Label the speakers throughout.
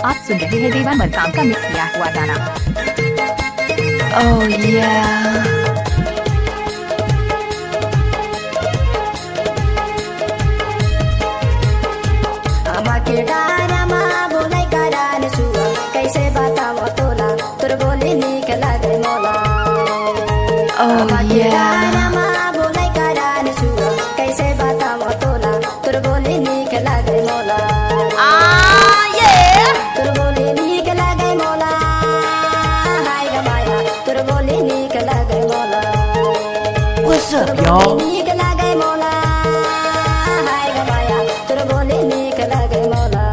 Speaker 1: आप सुन रहे हैं देवा मरकाम का मिक्स किया हुआ गाना।
Speaker 2: Oh yeah.
Speaker 3: के डारामा बोलाई कराने सुआ कैसे बताओ तोला तोर बोली निक लागे मोला।
Speaker 2: Oh yeah.
Speaker 3: डारामा बोलाई कराने सुआ कैसे बताओ तोला तोर बोली निक लागे मोला। तोर बोली निक लागे मोला। हाय ग माया तोर बोली निक लागे मोला।
Speaker 2: What's up, y'all?
Speaker 3: निक लागे मोला। हाय ग माया तोर बोली निक लागे मोला।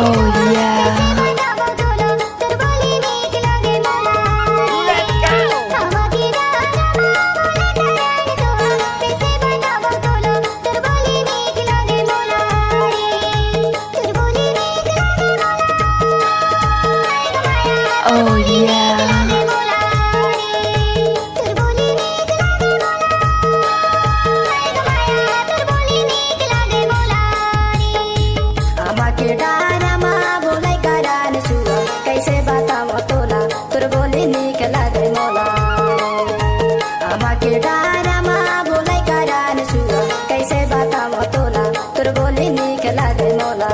Speaker 2: Oh yeah. Oh yeah.
Speaker 3: के डारामा बोलाई कराने सुआ कैसे बताओ तोला तोर बोली निक लागे मोला। के डारामा बोलाई कराने सुआ कैसे बताओ तोला तोर बोली निक लागे मोला।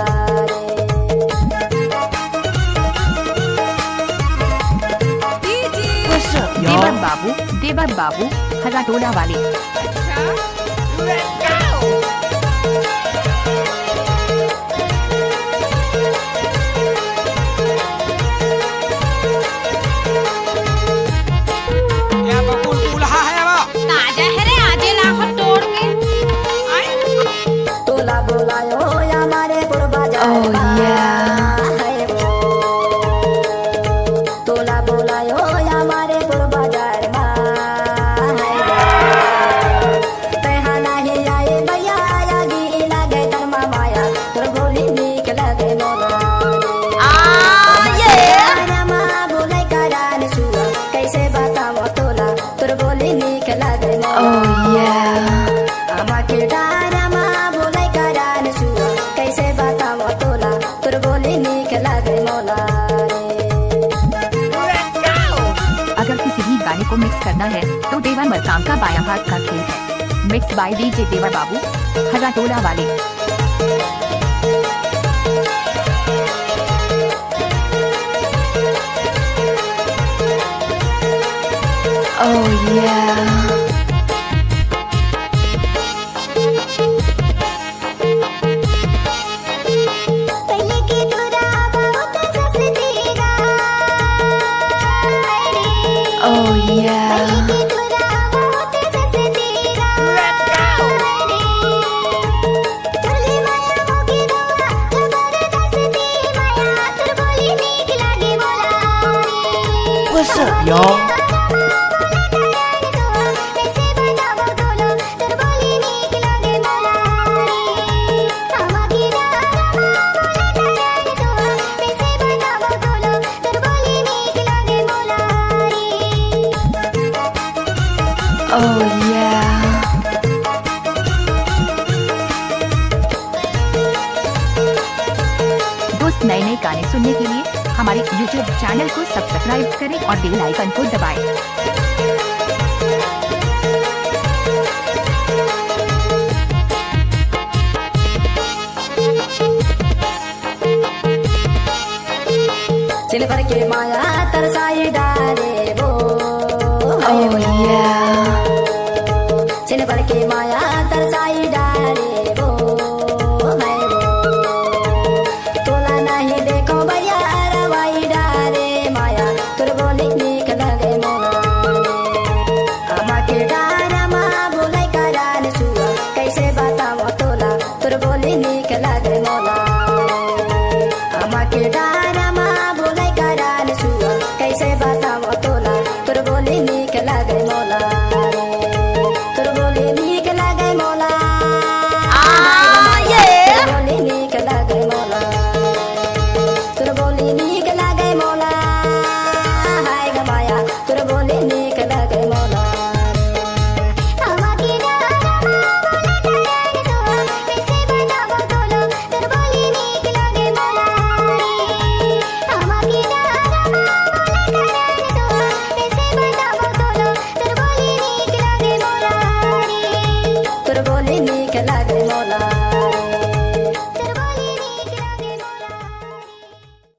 Speaker 2: What's up,
Speaker 1: देवर
Speaker 2: y'all?
Speaker 1: बाबू हजाटोला वाले।
Speaker 3: तोला बोलायो हमारे
Speaker 2: Oh yeah.
Speaker 3: तोला बोलायो हमारे बाजार नहीं आए भैया आगी लगे तरमा माया तोर बोली निक लगे मोला। डारामा बोलाई कराने सुआ कैसे बताओ तोला तोर बोली निक लगे मोला।
Speaker 2: Oh yeah.
Speaker 3: के डारामा बोलाई कराने सुआ कैसे बताओ तोला तोर बोली निक लगे मोला।
Speaker 1: अगर किसी भी गाने को मिक्स करना है तो देवा मरकाम का बायां हाथ का खेल है। मिक्स बाय डीजे देवा बाबू हजाटोला वाले।
Speaker 2: Oh yeah. Oh yeah. What's up, y'all? Oh yeah.
Speaker 1: दोस्त नए नए गाने सुनने के लिए हमारे YouTube चैनल को सब्सक्राइब करें और बेल आइकन को दबाएं।
Speaker 3: चिल भर के माया तरसाई डाले वो।
Speaker 2: Oh yeah.
Speaker 3: चिल भर के माया तरसाई डाले वो। तोला नहीं देखो भैया रवाई डाले माया तोर बोली निक लगे मोला। के डारामा बोलाई कराने सुआ कैसे बताओ तोला तोर बोली निक लगे मोला। के डारामा बोलाई कराने सुआ कैसे बताओ तोला तोर बोली निक लगे मोला।